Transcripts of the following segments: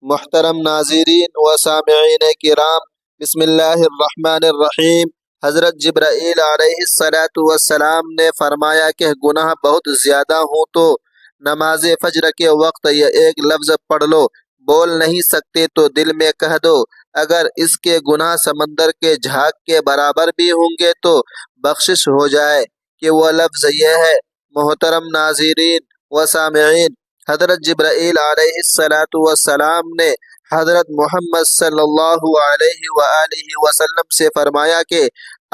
محترم ناظرین و سامعین کرام، بسم اللہ الرحمن الرحیم۔ حضرت جبرائیل علیہ السلام نے فرمایا کہ گناہ بہت زیادہ ہوں تو نماز فجر کے وقت یہ ایک لفظ پڑھ لو، بول نہیں سکتے تو دل میں کہہ دو، اگر اس کے گناہ سمندر کے جھاگ کے برابر بھی ہوں گے تو بخشش ہو جائے کہ وہ لفظ یہ ہے۔ محترم ناظرین و سامعین، حضرت جبرائیل علیہ السلام نے حضرت محمد صلی اللہ علیہ وآلہ وسلم سے فرمایا کہ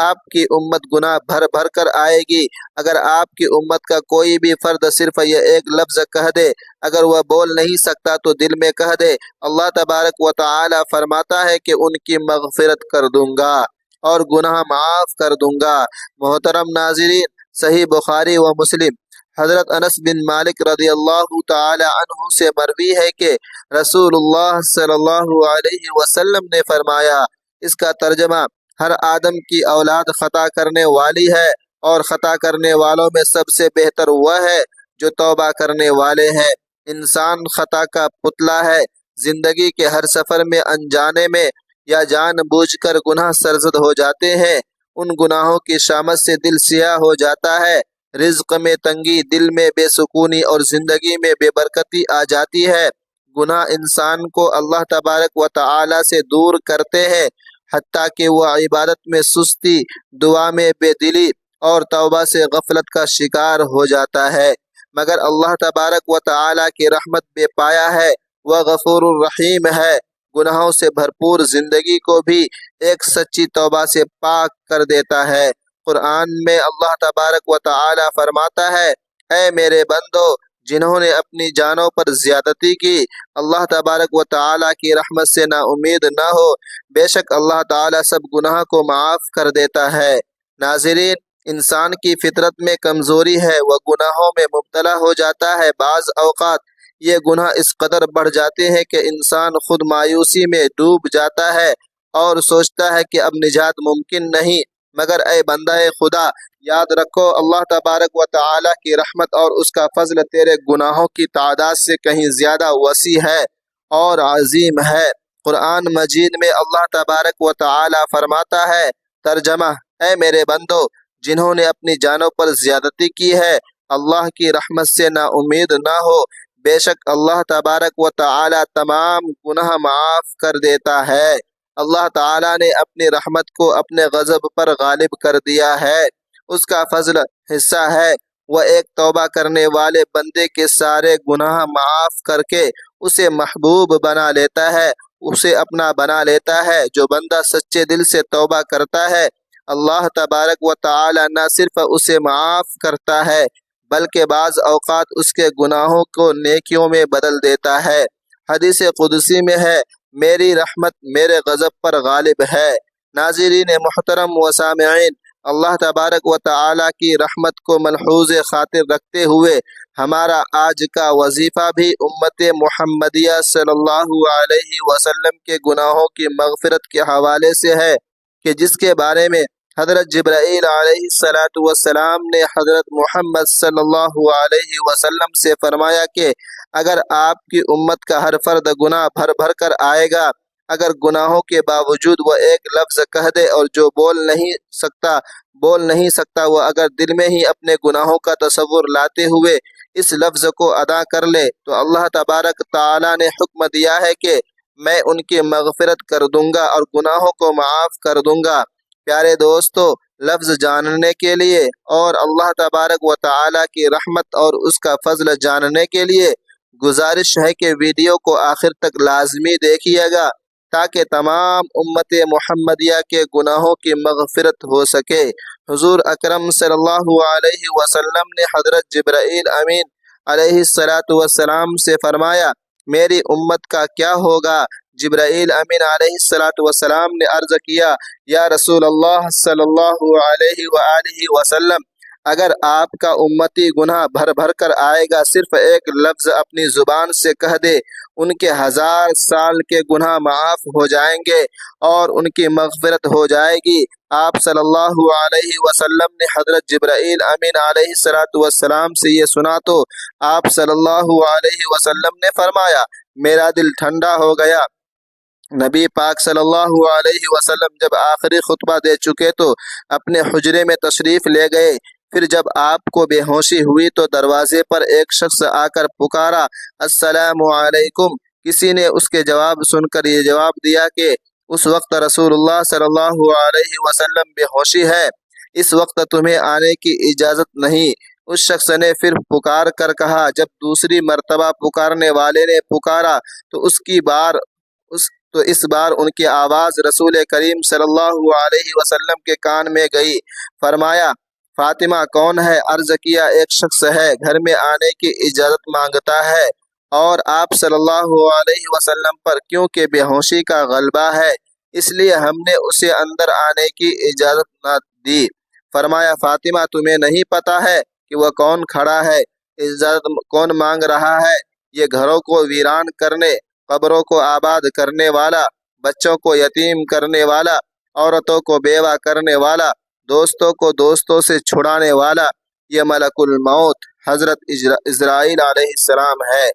آپ کی امت گناہ بھر بھر کر آئے گی، اگر آپ کی امت کا کوئی بھی فرد صرف یہ ایک لفظ کہہ دے، اگر وہ بول نہیں سکتا تو دل میں کہہ دے، اللہ تبارک و تعالی فرماتا ہے کہ ان کی مغفرت کر دوں گا اور گناہ معاف کر دوں گا۔ محترم ناظرین، صحیح بخاری و مسلم حضرت انس بن مالک رضی اللہ تعالی عنہ سے مروی ہے کہ رسول اللہ صلی اللہ علیہ وسلم نے فرمایا، اس کا ترجمہ، ہر آدم کی اولاد خطا کرنے والی ہے اور خطا کرنے والوں میں سب سے بہتر وہ ہے جو توبہ کرنے والے ہیں۔ انسان خطا کا پتلا ہے، زندگی کے ہر سفر میں انجانے میں یا جان بوجھ کر گناہ سرزد ہو جاتے ہیں، ان گناہوں کی شامت سے دل سیاہ ہو جاتا ہے، رزق میں تنگی، دل میں بے سکونی اور زندگی میں بے برکتی آ جاتی ہے۔ گناہ انسان کو اللہ تبارک و تعالی سے دور کرتے ہیں، حتیٰ کہ وہ عبادت میں سستی، دعا میں بے دلی اور توبہ سے غفلت کا شکار ہو جاتا ہے۔ مگر اللہ تبارک و تعالی کی رحمت بے پایا ہے، وہ غفور الرحیم ہے، گناہوں سے بھرپور زندگی کو بھی ایک سچی توبہ سے پاک کر دیتا ہے۔ قرآن میں اللہ تبارک و تعالی فرماتا ہے، اے میرے بندو، جنہوں نے اپنی جانوں پر زیادتی کی، اللہ تبارک و تعالی کی رحمت سے نا امید نہ ہو، بے شک اللہ تعالی سب گناہ کو معاف کر دیتا ہے۔ ناظرین، انسان کی فطرت میں کمزوری ہے، وہ گناہوں میں مبتلا ہو جاتا ہے۔ بعض اوقات یہ گناہ اس قدر بڑھ جاتے ہیں کہ انسان خود مایوسی میں ڈوب جاتا ہے اور سوچتا ہے کہ اب نجات ممکن نہیں، مگر اے بندہ خدا، یاد رکھو اللہ تبارک و تعالی کی رحمت اور اس کا فضل تیرے گناہوں کی تعداد سے کہیں زیادہ وسیع ہے اور عظیم ہے۔ قرآن مجید میں اللہ تبارک و تعالی فرماتا ہے، ترجمہ، اے میرے بندو، جنہوں نے اپنی جانوں پر زیادتی کی ہے، اللہ کی رحمت سے نا امید نہ ہو، بے شک اللہ تبارک و تعالی تمام گناہ معاف کر دیتا ہے۔ اللہ تعالیٰ نے اپنی رحمت کو اپنے غضب پر غالب کر دیا ہے۔ اس کا فضل حصہ ہے، وہ ایک توبہ کرنے والے بندے کے سارے گناہ معاف کر کے اسے محبوب بنا لیتا ہے، اسے اپنا بنا لیتا ہے۔ جو بندہ سچے دل سے توبہ کرتا ہے، اللہ تبارک و تعالی نہ صرف اسے معاف کرتا ہے بلکہ بعض اوقات اس کے گناہوں کو نیکیوں میں بدل دیتا ہے۔ حدیث قدسی میں ہے، میری رحمت میرے غضب پر غالب ہے۔ ناظرین محترم و سامعین، اللہ تبارک و تعالی کی رحمت کو ملحوظ خاطر رکھتے ہوئے ہمارا آج کا وظیفہ بھی امت محمدیہ صلی اللہ علیہ وسلم کے گناہوں کی مغفرت کے حوالے سے ہے، کہ جس کے بارے میں حضرت جبرائیل علیہ السلام نے حضرت محمد صلی اللہ علیہ وسلم سے فرمایا کہ اگر آپ کی امت کا ہر فرد گناہ بھر بھر کر آئے گا، اگر گناہوں کے باوجود وہ ایک لفظ کہہ دے اور جو بول نہیں سکتا وہ اگر دل میں ہی اپنے گناہوں کا تصور لاتے ہوئے اس لفظ کو ادا کر لے تو اللہ تبارک تعالی نے حکم دیا ہے کہ میں ان کی مغفرت کر دوں گا اور گناہوں کو معاف کر دوں گا۔ پیارے دوستو، لفظ جاننے کے لیے اور اللہ تبارک و تعالی کی رحمت اور اس کا فضل جاننے کے لیے گزارش ہے کہ ویڈیو کو آخر تک لازمی دیکھیے گا تاکہ تمام امت محمدیہ کے گناہوں کی مغفرت ہو سکے۔ حضور اکرم صلی اللہ علیہ وسلم نے حضرت جبرائیل امین علیہ السلام سے فرمایا، میری امت کا کیا ہوگا؟ جبرائیل امین علیہ السلام نے عرض کیا، یا رسول اللہ صلی اللہ علیہ وآلہ وسلم، اگر آپ کا امتی گناہ بھر بھر کر آئے گا، صرف ایک لفظ اپنی زبان سے کہہ دے، ان کے 1000 سال کے گناہ معاف ہو جائیں گے اور ان کی مغفرت ہو جائے گی۔ آپ صلی اللہ علیہ وسلم نے حضرت جبرائیل امین علیہ السلام سے یہ سنا تو آپ صلی اللہ علیہ وسلم نے فرمایا، میرا دل ٹھنڈا ہو گیا۔ نبی پاک صلی اللہ علیہ وسلم جب آخری خطبہ دے چکے تو اپنے حجرے میں تشریف لے گئے۔ پھر جب آپ کو بے ہوشی ہوئی تو دروازے پر ایک شخص آ کر پکارا، السلام علیکم۔ کسی نے اس کے جواب سن کر یہ جواب دیا کہ اس وقت رسول اللہ صلی اللہ علیہ وسلم بے ہوشی ہے، اس وقت تمہیں آنے کی اجازت نہیں۔ اس شخص نے پھر پکار کر کہا۔ جب دوسری مرتبہ پکارنے والے نے پکارا تو اس بار ان کی آواز رسول کریم صلی اللہ علیہ وسلم کے کان میں گئی۔ فرمایا، فاطمہ کون ہے؟ عرض کیا، ایک شخص ہے، گھر میں آنے کی اجازت مانگتا ہے۔ اور آپ صلی اللہ علیہ وسلم پر کیونکہ بے ہوشی کا غلبہ ہے، اس لیے ہم نے اسے اندر آنے کی اجازت نہ دی۔ فرمایا، فاطمہ تمہیں نہیں پتا ہے کہ وہ کون کھڑا ہے، اجازت کون مانگ رہا ہے؟ یہ گھروں کو ویران کرنے، قبروں کو آباد کرنے والا، بچوں کو یتیم کرنے والا، عورتوں کو بیوہ کرنے والا، دوستوں کو دوستوں سے چھڑانے والا، یہ ملک الموت حضرت اسرائیل علیہ السلام ہے،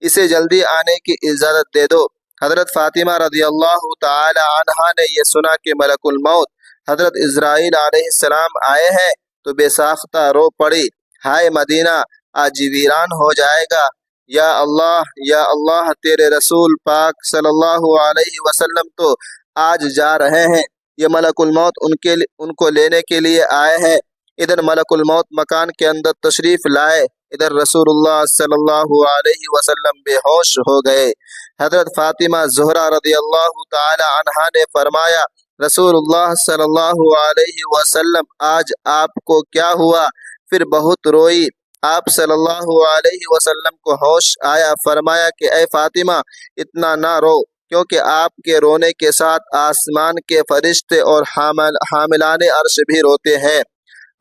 اسے جلدی آنے کی اجازت دے دو۔ حضرت فاطمہ رضی اللہ تعالی عنہا نے یہ سنا کہ ملک الموت حضرت اسرائیل علیہ السلام آئے ہیں تو بے ساختہ رو پڑی، ہائے مدینہ آج ویران ہو جائے گا، یا اللہ تیرے رسول پاک صلی اللہ علیہ وسلم تو آج جا رہے ہیں، یہ ملک الموت ان کو لینے کے لیے آئے ہیں۔ ادھر ملک الموت مکان کے اندر تشریف لائے، ادھر رسول اللہ صلی اللہ علیہ وسلم بے ہوش ہو گئے۔ حضرت فاطمہ زہرا رضی اللہ تعالی عنہا نے فرمایا، رسول اللہ صلی اللہ علیہ وسلم آج آپ کو کیا ہوا؟ پھر بہت روئی۔ آپ صلی اللہ علیہ وسلم کو ہوش آیا، فرمایا کہ اے فاطمہ اتنا نہ رو، کیونکہ آپ کے رونے کے ساتھ آسمان کے فرشتے اور حاملان عرش بھی روتے ہیں۔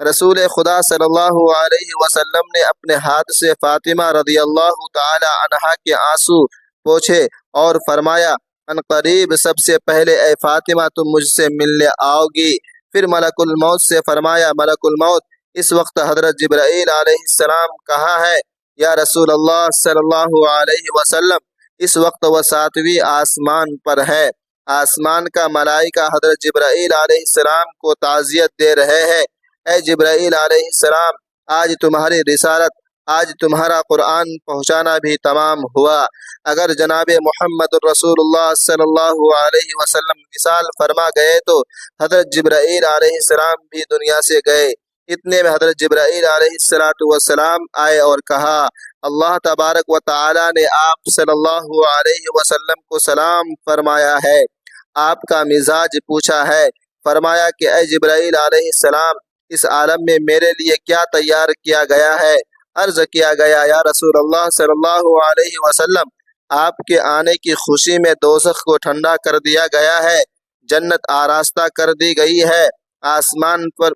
رسول خدا صلی اللہ علیہ وسلم نے اپنے ہاتھ سے فاطمہ رضی اللہ تعالی عنہا کے آنسو پوچھے اور فرمایا، ان قریب سب سے پہلے اے فاطمہ تم مجھ سے ملنے آؤ گی۔ پھر ملک الموت سے فرمایا، ملک الموت اس وقت حضرت جبرائیل علیہ السلام کہاں ہے؟ یا رسول اللہ صلی اللہ علیہ وسلم اس وقت وہ 7ویں آسمان پر ہے۔ آسمان کا ملائکہ حضرت جبرائیل علیہ السلام کو تعزیت دے رہے ہیں، اے جبرائیل علیہ السلام آج تمہاری رسالت، آج تمہارا قرآن پہنچانا بھی تمام ہوا۔ اگر جناب محمد رسول اللہ صلی اللہ علیہ وسلم وصال فرما گئے تو حضرت جبرائیل علیہ السلام بھی دنیا سے گئے۔ اتنے میں حضرت جبرائیل علیہ السلام آئے اور کہا، اللہ تبارک و تعالی نے آپ صلی اللہ علیہ وسلم کو سلام فرمایا ہے، آپ کا مزاج پوچھا ہے۔ فرمایا کہ اے جبرائیل علیہ السلام اس عالم میں میرے لیے کیا تیار کیا گیا ہے؟ عرض کیا گیا، یا رسول اللہ صلی اللہ علیہ وسلم آپ کے آنے کی خوشی میں دوزخ کو ٹھنڈا کر دیا گیا ہے، جنت آراستہ کر دی گئی ہے، آسمان پر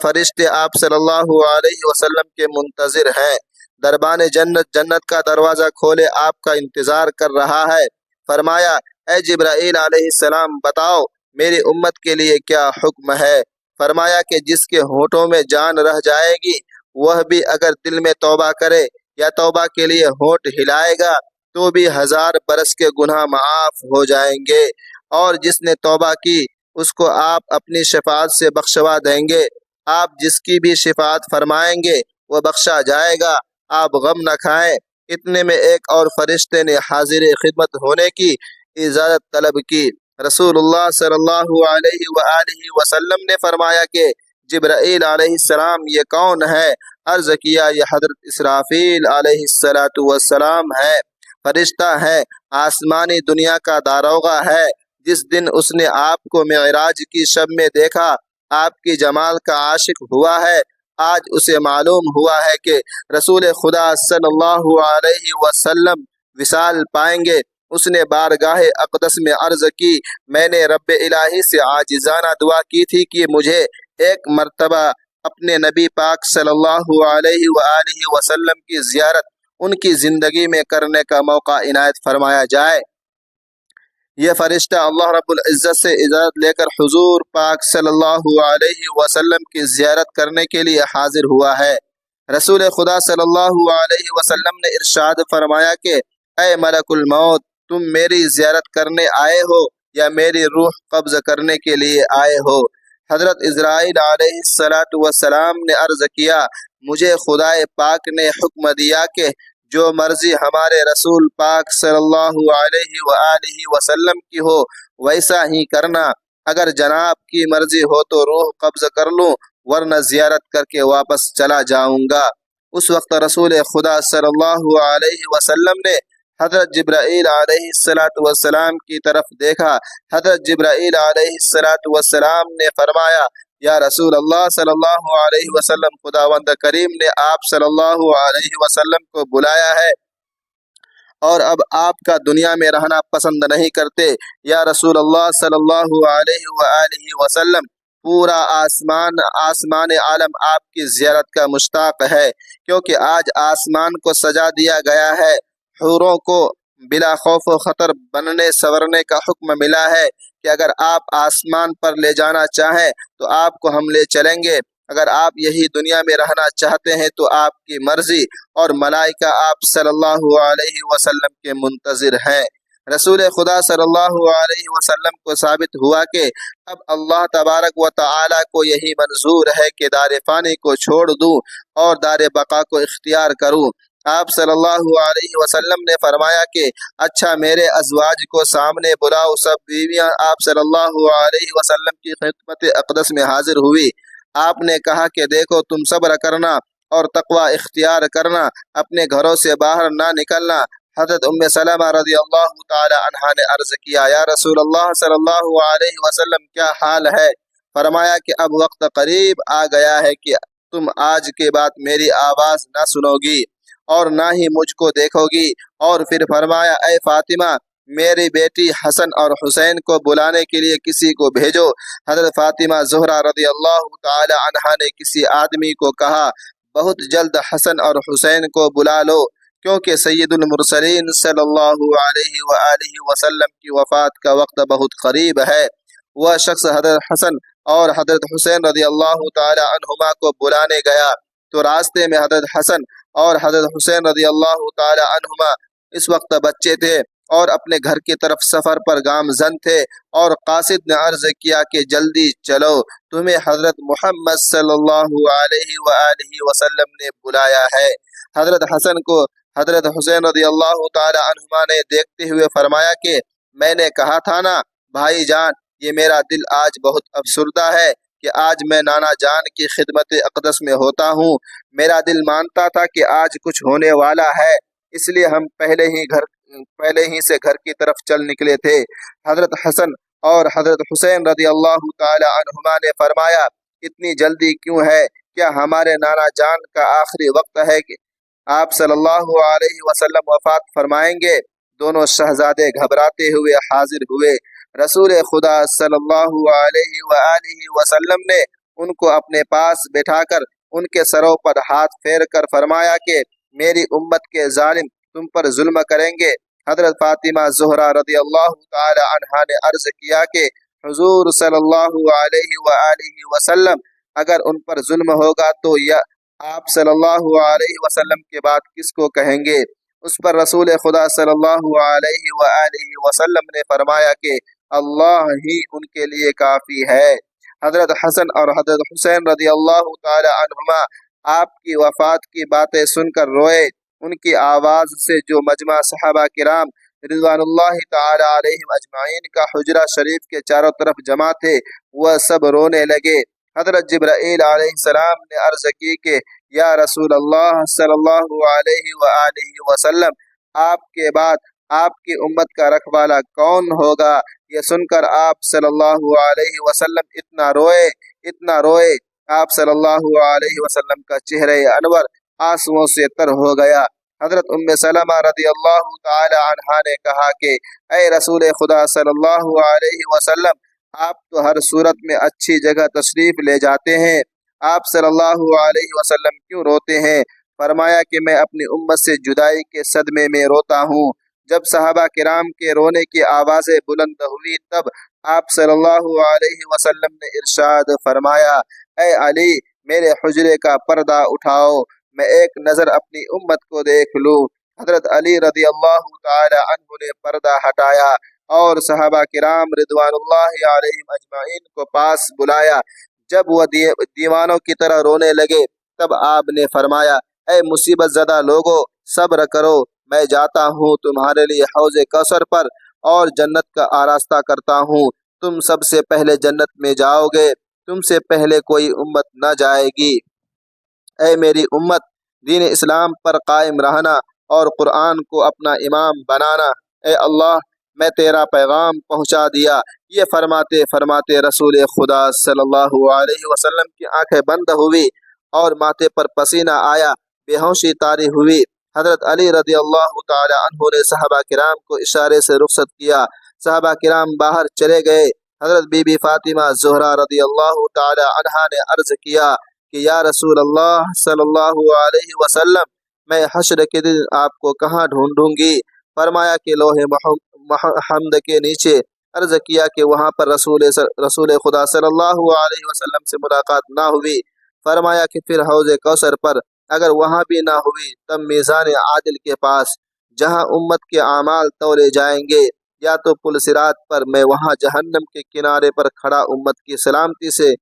فرشتے آپ صلی اللہ علیہ وسلم کے منتظر ہیں، دربان جنت کا دروازہ کھولے آپ کا انتظار کر رہا ہے۔ فرمایا، اے جبرائیل علیہ السلام بتاؤ میری امت کے لیے کیا حکم ہے؟ فرمایا کہ جس کے ہونٹوں میں جان رہ جائے گی وہ بھی اگر دل میں توبہ کرے یا توبہ کے لیے ہونٹ ہلائے گا تو بھی 1000 برس کے گناہ معاف ہو جائیں گے، اور جس نے توبہ کی اس کو آپ اپنی شفاعت سے بخشوا دیں گے، آپ جس کی بھی شفاعت فرمائیں گے وہ بخشا جائے گا، آپ غم نہ کھائیں۔ اتنے میں ایک اور فرشتے نے حاضر خدمت ہونے کی اجازت طلب کی۔ رسول اللہ صلی اللہ علیہ وآلہ وسلم نے فرمایا کہ جبرائیل علیہ السلام یہ کون ہے؟ عرض کیا، یہ حضرت اسرافیل علیہ السلام ہے، فرشتہ ہے، آسمانی دنیا کا داروغہ ہے۔ جس دن اس نے آپ کو معراج کی شب میں دیکھا، آپ کی جمال کا عاشق ہوا ہے، آج اسے معلوم ہوا ہے کہ رسول خدا صلی اللہ علیہ وسلم وصال پائیں گے۔ اس نے بارگاہ اقدس میں عرض کی، میں نے رب الہی سے عاجزانہ دعا کی تھی کہ مجھے ایک مرتبہ اپنے نبی پاک صلی اللہ علیہ وآلہ وسلم کی زیارت ان کی زندگی میں کرنے کا موقع عنایت فرمایا جائے۔ یہ فرشتہ اللہ رب العزت سے اجازت لے کر حضور پاک صلی اللہ علیہ وسلم کی زیارت کرنے کے لیے حاضر ہوا ہے۔ رسول خدا صلی اللہ علیہ وسلم نے ارشاد فرمایا کہ اے ملک الموت، تم میری زیارت کرنے آئے ہو یا میری روح قبض کرنے کے لیے آئے ہو؟ حضرت اسرائیل علیہ السلام نے عرض کیا، مجھے خدائے پاک نے حکم دیا کہ جو مرضی ہمارے رسول پاک صلی اللہ علیہ وآلہ وسلم کی ہو ویسا ہی کرنا۔ اگر جناب کی مرضی ہو تو روح قبض کر لوں، ورنہ زیارت کر کے واپس چلا جاؤں گا۔ اس وقت رسول خدا صلی اللہ علیہ وسلم نے حضرت جبرائیل علیہ السلام کی طرف دیکھا۔ حضرت جبرائیل علیہ السلام نے فرمایا، یا رسول اللہ صلی اللہ علیہ وسلم، خداوند کریم نے آپ صلی اللہ علیہ وسلم کو بلایا ہے اور اب آپ کا دنیا میں رہنا پسند نہیں کرتے۔ یا رسول اللہ صلی اللہ علیہ وآلہ وسلم، پورا آسمان عالم آپ کی زیارت کا مشتاق ہے، کیونکہ آج آسمان کو سجا دیا گیا ہے۔ حوروں کو بلا خوف و خطر بننے سورنے کا حکم ملا ہے کہ اگر آپ آسمان پر لے جانا چاہیں تو آپ کو ہم لے چلیں گے، اگر آپ یہی دنیا میں رہنا چاہتے ہیں تو آپ کی مرضی، اور ملائکہ آپ صلی اللہ علیہ وسلم کے منتظر ہیں۔ رسول خدا صلی اللہ علیہ وسلم کو ثابت ہوا کہ اب اللہ تبارک و تعالی کو یہی منظور ہے کہ دار فانی کو چھوڑ دوں اور دار بقا کو اختیار کروں۔ آپ صلی اللہ علیہ وسلم نے فرمایا کہ اچھا، میرے ازواج کو سامنے بلاؤ۔ سب بیویاں آپ صلی اللہ علیہ وسلم کی خدمت اقدس میں حاضر ہوئی۔ آپ نے کہا کہ دیکھو، تم صبر کرنا اور تقوی اختیار کرنا، اپنے گھروں سے باہر نہ نکلنا۔ حضرت ام سلمہ رضی اللہ تعالی عنہا نے عرض کیا، یا رسول اللہ صلی اللہ علیہ وسلم، کیا حال ہے؟ فرمایا کہ اب وقت قریب آ گیا ہے کہ تم آج کے بعد میری آواز نہ سنو گی اور نہ ہی مجھ کو دیکھو گی۔ اور پھر فرمایا، اے فاطمہ، میری بیٹی حسن اور حسین کو بلانے کے لیے کسی کو بھیجو۔ حضرت فاطمہ زہرا رضی اللہ تعالی عنہا نے کسی آدمی کو کہا، بہت جلد حسن اور حسین کو بلا لو، کیونکہ سید المرسلین صلی اللہ علیہ وآلہ وسلم کی وفات کا وقت بہت قریب ہے۔ وہ شخص حضرت حسن اور حضرت حسین رضی اللہ تعالی عنہما کو بلانے گیا تو راستے میں حضرت حسن اور حضرت حسین رضی اللہ تعالی عنہما اس وقت بچے تھے اور اپنے گھر کی طرف سفر پر گامزن تھے، اور قاصد نے عرض کیا کہ جلدی چلو، تمہیں حضرت محمد صلی اللہ علیہ وآلہ وسلم نے بلایا ہے۔ حضرت حسن کو حضرت حسین رضی اللہ تعالی عنہما نے دیکھتے ہوئے فرمایا کہ میں نے کہا تھا نا بھائی جان، یہ میرا دل آج بہت افسردہ ہے کہ آج میں نانا جان کی خدمت اقدس میں ہوتا ہوں۔ میرا دل مانتا تھا کہ آج کچھ ہونے والا ہے، اس لیے ہم پہلے ہی سے گھر کی طرف چل نکلے تھے۔ حضرت حسن اور حضرت حسین رضی اللہ تعالی عنہما نے فرمایا، اتنی جلدی کیوں ہے؟ کیا ہمارے نانا جان کا آخری وقت ہے کہ آپ صلی اللہ علیہ وسلم وفات فرمائیں گے؟ دونوں شہزادے گھبراتے ہوئے حاضر ہوئے۔ رسول خدا صلی اللہ علیہ وآلہ وسلم نے ان کو اپنے پاس بٹھا کر ان کے سروں پر ہاتھ پھیر کر فرمایا کہ میری امت کے ظالم تم پر ظلم کریں گے۔ حضرت فاطمہ زہرا رضی اللہ تعالی عنہا نے عرض کیا کہ حضور صلی اللہ علیہ وآلہ وسلم، اگر ان پر ظلم ہوگا تو یا آپ صلی اللہ علیہ وسلم کے بعد کس کو کہیں گے؟ اس پر رسول خدا صلی اللہ علیہ وآلہ وسلم نے فرمایا کہ اللہ ہی ان کے لیے کافی ہے۔ حضرت حسن اور حضرت حسین رضی اللہ تعالی عنہما آپ کی وفات کی باتیں سن کر روئے۔ ان کی آواز سے جو مجمع صحابہ کرام رضوان اللہ تعالی علیہم اجمعین کا حجرہ شریف کے چاروں طرف جمع تھے، وہ سب رونے لگے۔ حضرت جبرائیل علیہ السلام نے عرض کی کہ یا رسول اللہ صلی اللہ علیہ وآلہ وسلم، آپ کے بعد آپ کی امت کا رکھوالا کون ہوگا؟ یہ سن کر آپ صلی اللہ علیہ وسلم اتنا روئے، آپ صلی اللہ علیہ وسلم کا چہرہ انور آنسوؤں سے تر ہو گیا۔ حضرت ام سلمہ رضی اللہ تعالی عنہا نے کہا کہ اے رسول خدا صلی اللہ علیہ وسلم، آپ تو ہر صورت میں اچھی جگہ تشریف لے جاتے ہیں، آپ صلی اللہ علیہ وسلم کیوں روتے ہیں؟ فرمایا کہ میں اپنی امت سے جدائی کے صدمے میں روتا ہوں۔ جب صحابہ کرام کے رونے کی آوازیں بلند ہوئی تب آپ صلی اللہ علیہ وسلم نے ارشاد فرمایا، اے علی، میرے حجرے کا پردہ اٹھاؤ، میں ایک نظر اپنی امت کو دیکھ لوں۔ حضرت علی رضی اللہ تعالی عنہ نے پردہ ہٹایا اور صحابہ کرام رضوان اللہ علیہم اجمعین کو پاس بلایا۔ جب وہ دیوانوں کی طرح رونے لگے تب آپ نے فرمایا، اے مصیبت زدہ لوگو، صبر کرو، میں جاتا ہوں تمہارے لیے حوض کوثر پر اور جنت کا آراستہ کرتا ہوں۔ تم سب سے پہلے جنت میں جاؤ گے، تم سے پہلے کوئی امت نہ جائے گی۔ اے میری امت، دین اسلام پر قائم رہنا اور قرآن کو اپنا امام بنانا۔ اے اللہ، میں تیرا پیغام پہنچا دیا۔ یہ فرماتے فرماتے رسول خدا صلی اللہ علیہ وسلم کی آنکھیں بند ہوئی اور ماتھے پر پسینہ آیا، بے ہوشی طاری ہوئی۔ حضرت علی رضی اللہ تعالی عنہ نے صحابہ کرام کو اشارے سے رخصت کیا۔ صحابہ کرام باہر چلے گئے۔ حضرت بی بی فاطمہ زہرا رضی اللہ تعالی عنہا نے عرض کیا کہ یا رسول اللہ صلی اللہ علیہ وسلم، میں حشر کے دن آپ کو کہاں ڈھونڈوں گی؟ فرمایا کہ لوح حمد کے نیچے۔ عرض کیا کہ وہاں پر رسول خدا صلی اللہ علیہ وسلم سے ملاقات نہ ہوئی۔ فرمایا کہ پھر حوض کوثر پر۔ اگر وہاں بھی نہ ہوئی تب میزان عادل کے پاس، جہاں امت کے اعمال تولے جائیں گے، یا تو پل صراط پر، میں وہاں جہنم کے کنارے پر کھڑا امت کی سلامتی سے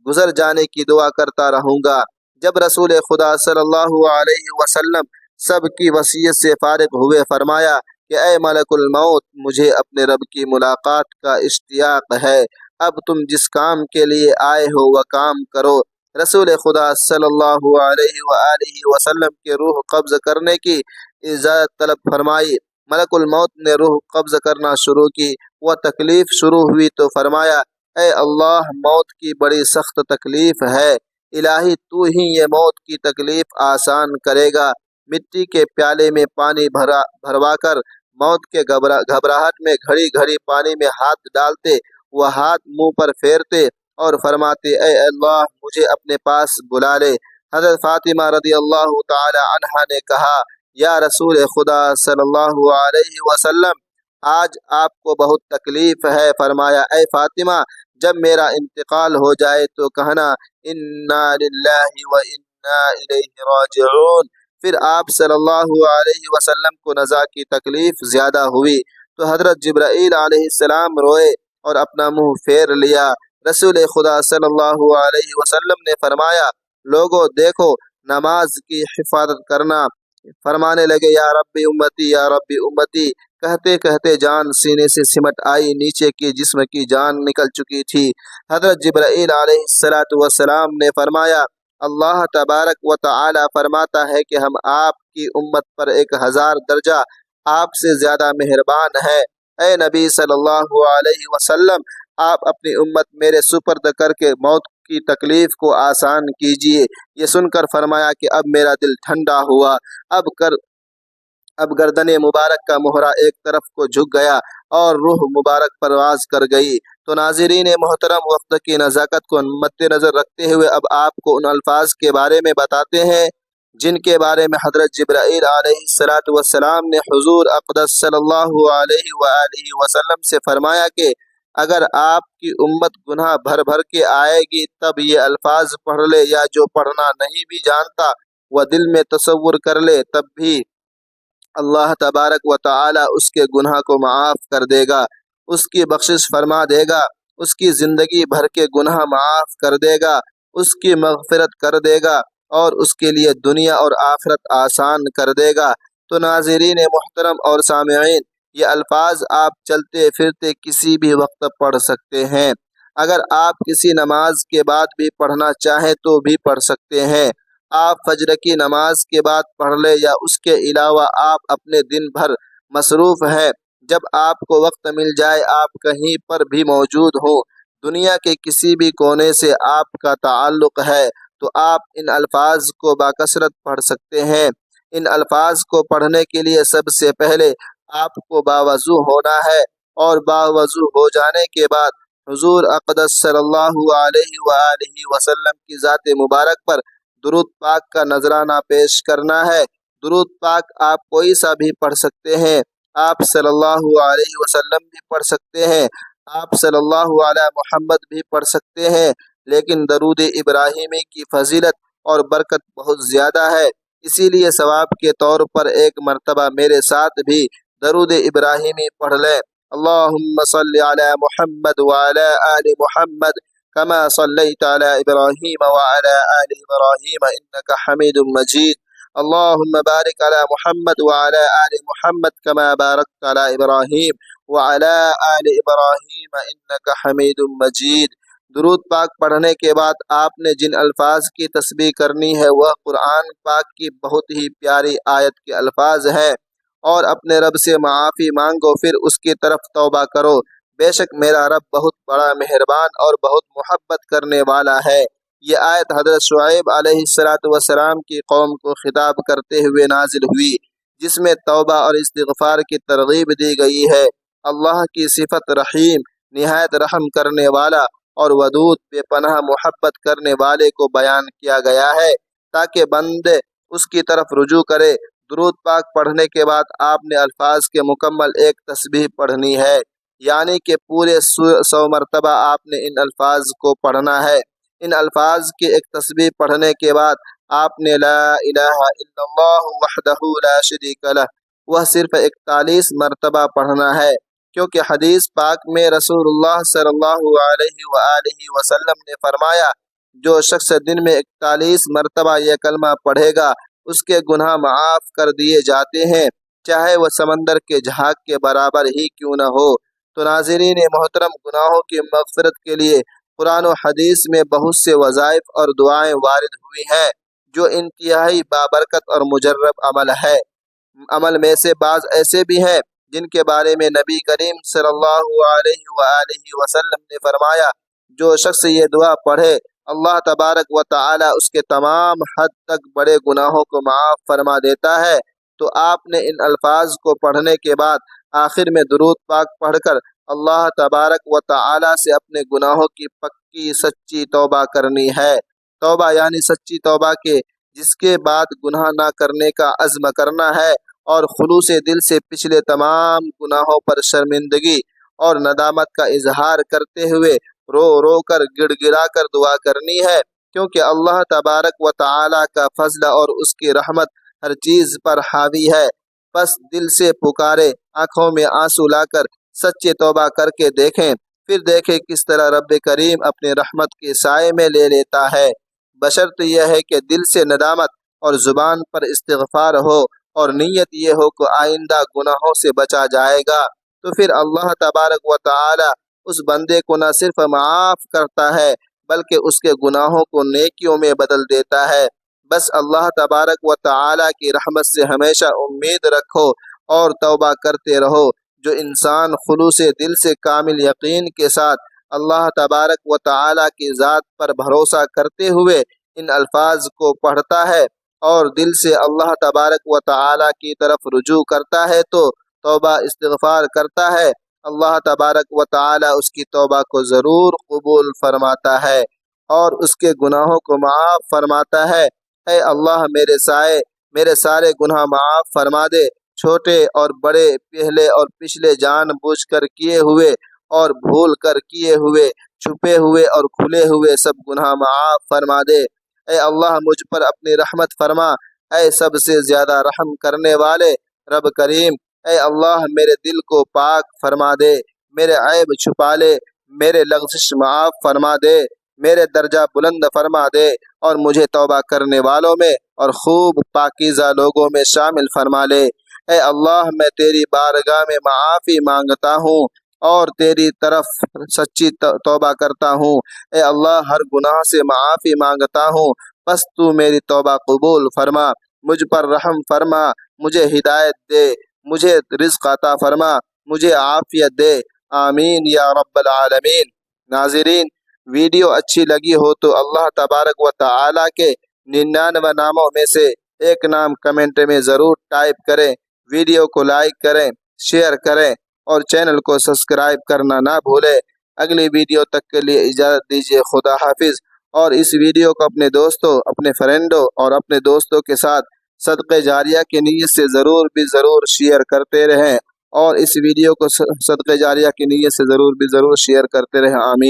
گزر جانے کی دعا کرتا رہوں گا۔ جب رسول خدا صلی اللہ علیہ وسلم سب کی وصیت سے فارغ ہوئے، فرمایا کہ اے ملک الموت، مجھے اپنے رب کی ملاقات کا اشتیاق ہے، اب تم جس کام کے لیے آئے ہو وہ کام کرو۔ رسول خدا صلی اللہ علیہ وآلہ وسلم کے روح قبض کرنے کی اجازت طلب فرمائی۔ ملک الموت نے روح قبض کرنا شروع کی۔ وہ تکلیف شروع ہوئی تو فرمایا، اے اللہ، موت کی بڑی سخت تکلیف ہے، الہی تو ہی یہ موت کی تکلیف آسان کرے گا۔ مٹی کے پیالے میں پانی بھروا کر موت کے گھبراہٹ میں گھڑی گھڑی پانی میں ہاتھ ڈالتے، وہ ہاتھ منہ پر پھیرتے اور فرماتے، اے اللہ، مجھے اپنے پاس بلا لے۔ حضرت فاطمہ رضی اللہ تعالی عنہا نے کہا، یا رسول خدا صلی اللہ علیہ وسلم، آج آپ کو بہت تکلیف ہے۔ فرمایا، اے فاطمہ، جب میرا انتقال ہو جائے تو کہنا انا للہ و انا الیہ راجعون۔ پھر آپ صلی اللہ علیہ وسلم کو نزا کی تکلیف زیادہ ہوئی تو حضرت جبرائیل علیہ السلام روئے اور اپنا منہ پھیر لیا۔ رسول خدا صلی اللہ علیہ وسلم نے فرمایا، لوگوں دیکھو، نماز کی حفاظت کرنا۔ فرمانے لگے، یا رب امتی، یا رب امتی۔ کہتے کہتے جان سینے سے سمٹ آئی، نیچے کی جسم کی جان نکل چکی تھی۔ حضرت جبرائیل علیہ السلام نے فرمایا، اللہ تبارک و تعالی فرماتا ہے کہ ہم آپ کی امت پر 1000 درجہ آپ سے زیادہ مہربان ہے۔ اے نبی صلی اللہ علیہ وسلم، آپ اپنی امت میرے سپرد کر کے موت کی تکلیف کو آسان کیجیے۔ یہ سن کر فرمایا کہ اب میرا دل ٹھنڈا ہوا، اب گردن مبارک کا مہرہ ایک طرف کو جھک گیا اور روح مبارک پرواز کر گئی۔ تو ناظرین محترم، وقت کی نزاکت کو مد نظر رکھتے ہوئے اب آپ کو ان الفاظ کے بارے میں بتاتے ہیں جن کے بارے میں حضرت جبرائیل علیہ السلام نے حضور اقدس صلی اللہ علیہ وآلہ وسلم سے فرمایا کہ اگر آپ کی امت گناہ بھر بھر کے آئے گی تب یہ الفاظ پڑھ لے، یا جو پڑھنا نہیں بھی جانتا وہ دل میں تصور کر لے، تب بھی اللہ تبارک و تعالی اس کے گناہ کو معاف کر دے گا، اس کی بخشش فرما دے گا، اس کی زندگی بھر کے گناہ معاف کر دے گا، اس کی مغفرت کر دے گا اور اس کے لیے دنیا اور آخرت آسان کر دے گا۔ تو ناظرین محترم اور سامعین، یہ الفاظ آپ چلتے پھرتے کسی بھی وقت پڑھ سکتے ہیں۔ اگر آپ کسی نماز کے بعد بھی پڑھنا چاہیں تو بھی پڑھ سکتے ہیں۔ آپ فجر کی نماز کے بعد پڑھ لیں یا اس کے علاوہ آپ اپنے دن بھر مصروف ہیں، جب آپ کو وقت مل جائے، آپ کہیں پر بھی موجود ہوں، دنیا کے کسی بھی کونے سے آپ کا تعلق ہے، تو آپ ان الفاظ کو باکثرت پڑھ سکتے ہیں۔ ان الفاظ کو پڑھنے کے لیے سب سے پہلے آپ کو باوضو ہونا ہے، اور باوضو ہو جانے کے بعد حضور اقدس صلی اللہ علیہ وآلہ وسلم کی ذات مبارک پر درود پاک کا نذرانہ پیش کرنا ہے۔ درود پاک آپ کوئی سا بھی پڑھ سکتے ہیں، آپ صلی اللہ علیہ وسلم بھی پڑھ سکتے ہیں، آپ صلی اللہ علیہ محمد بھی پڑھ سکتے ہیں، لیکن درود ابراہیمی کی فضیلت اور برکت بہت زیادہ ہے، اسی لیے ثواب کے طور پر ایک مرتبہ میرے ساتھ بھی درود ابراہیمی پڑھ لیں۔ اللہم صلی علی محمد وعلی آل محمد کما صلیت علی ابراہیم وعلی آل ابراہیم انک حمید مجید۔ اللہم بارک علی محمد وعلی آل محمد کما بارکت علی ابراہیم وعلی آل ابراہیم انک حمید مجید۔ درود پاک پڑھنے کے بعد آپ نے جن الفاظ کی تسبیح کرنی ہے وہ قرآن پاک کی بہت ہی پیاری آیت کے الفاظ ہیں، اور اپنے رب سے معافی مانگو، پھر اس کی طرف توبہ کرو، بے شک میرا رب بہت بڑا مہربان اور بہت محبت کرنے والا ہے۔ یہ آیت حضرت شعیب علیہ السلام کی قوم کو خطاب کرتے ہوئے نازل ہوئی، جس میں توبہ اور استغفار کی ترغیب دی گئی ہے۔ اللہ کی صفت رحیم، نہایت رحم کرنے والا اور ودود، بے پناہ محبت کرنے والے کو بیان کیا گیا ہے تاکہ بندے اس کی طرف رجوع کرے۔ درود پاک پڑھنے کے بعد آپ نے الفاظ کے مکمل ایک تسبیح پڑھنی ہے، یعنی کہ پورے 100 مرتبہ آپ نے ان الفاظ کو پڑھنا ہے۔ ان الفاظ کی ایک تسبیح پڑھنے کے بعد آپ نے لا الہ الا اللہ وحدہ لا شریک لہ وہ صرف 41 مرتبہ پڑھنا ہے، کیونکہ حدیث پاک میں رسول اللہ صلی اللہ علیہ وآلہ وسلم نے فرمایا، جو شخص دن میں 41 مرتبہ یہ کلمہ پڑھے گا اس کے گناہ معاف کر دیے جاتے ہیں، چاہے وہ سمندر کے جھاگ کے برابر ہی کیوں نہ ہو۔ تو ناظرین محترم، گناہوں کی مغفرت کے لیے قرآن و حدیث میں بہت سے وظائف اور دعائیں وارد ہوئی ہیں جو انتہائی بابرکت اور مجرب عمل ہے۔ عمل میں سے بعض ایسے بھی ہیں جن کے بارے میں نبی کریم صلی اللہ علیہ وآلہ وسلم نے فرمایا، جو شخص یہ دعا پڑھے اللہ تبارک و تعالی اس کے تمام حد تک بڑے گناہوں کو معاف فرما دیتا ہے۔ تو آپ نے ان الفاظ کو پڑھنے کے بعد آخر میں درود پاک پڑھ کر اللہ تبارک و تعالی سے اپنے گناہوں کی پکی سچی توبہ کرنی ہے۔ توبہ یعنی سچی توبہ کے جس کے بعد گناہ نہ کرنے کا عزم کرنا ہے اور خلوص دل سے پچھلے تمام گناہوں پر شرمندگی اور ندامت کا اظہار کرتے ہوئے رو رو کر گڑ گڑا کر دعا کرنی ہے، کیونکہ اللہ تبارک و تعالی کا فضل اور اس کی رحمت ہر چیز پر حاوی ہے۔ بس دل سے پکارے، آنکھوں میں آنسو لا کر سچے توبہ کر کے دیکھیں، پھر دیکھیں کس طرح رب کریم اپنے رحمت کے سائے میں لے لیتا ہے، بشرط یہ ہے کہ دل سے ندامت اور زبان پر استغفار ہو اور نیت یہ ہو کہ آئندہ گناہوں سے بچا جائے گا، تو پھر اللہ تبارک و تعالی اس بندے کو نہ صرف معاف کرتا ہے بلکہ اس کے گناہوں کو نیکیوں میں بدل دیتا ہے۔ بس اللہ تبارک و تعالی کی رحمت سے ہمیشہ امید رکھو اور توبہ کرتے رہو۔ جو انسان خلوص دل سے کامل یقین کے ساتھ اللہ تبارک و تعالی کی ذات پر بھروسہ کرتے ہوئے ان الفاظ کو پڑھتا ہے اور دل سے اللہ تبارک و تعالی کی طرف رجوع کرتا ہے، تو توبہ استغفار کرتا ہے، اللہ تبارک و تعالی اس کی توبہ کو ضرور قبول فرماتا ہے اور اس کے گناہوں کو معاف فرماتا ہے۔ اے اللہ میرے سارے گناہ معاف فرما دے، چھوٹے اور بڑے، پہلے اور پچھلے، جان بوجھ کر کیے ہوئے اور بھول کر کیے ہوئے، چھپے ہوئے اور کھلے ہوئے سب گناہ معاف فرما دے۔ اے اللہ مجھ پر اپنی رحمت فرما، اے سب سے زیادہ رحم کرنے والے رب کریم۔ اے اللہ میرے دل کو پاک فرما دے، میرے عیب چھپا لے، میرے لغزش معاف فرما دے، میرے درجہ بلند فرما دے اور مجھے توبہ کرنے والوں میں اور خوب پاکیزہ لوگوں میں شامل فرما لے۔ اے اللہ میں تیری بارگاہ میں معافی مانگتا ہوں اور تیری طرف سچی توبہ کرتا ہوں۔ اے اللہ ہر گناہ سے معافی مانگتا ہوں، بس تو میری توبہ قبول فرما، مجھ پر رحم فرما، مجھے ہدایت دے، مجھے رزق عطا فرما، مجھے عافیت دے، آمین یا رب العالمین۔ ناظرین، ویڈیو اچھی لگی ہو تو اللہ تبارک و تعالی کے 99 ناموں میں سے ایک نام کمنٹ میں ضرور ٹائپ کریں، ویڈیو کو لائک کریں، شیئر کریں اور چینل کو سبسکرائب کرنا نہ بھولیں۔ اگلی ویڈیو تک کے لیے اجازت دیجیے۔ خدا حافظ۔ اور اس ویڈیو کو اپنے دوستوں، اپنے فرینڈوں اور اپنے دوستوں کے ساتھ صدقہ جاریہ کی نیت سے ضرور شیئر کرتے رہیں، اور اس ویڈیو کو صدقہ جاریہ کی نیت سے ضرور شیئر کرتے رہیں۔ آمین۔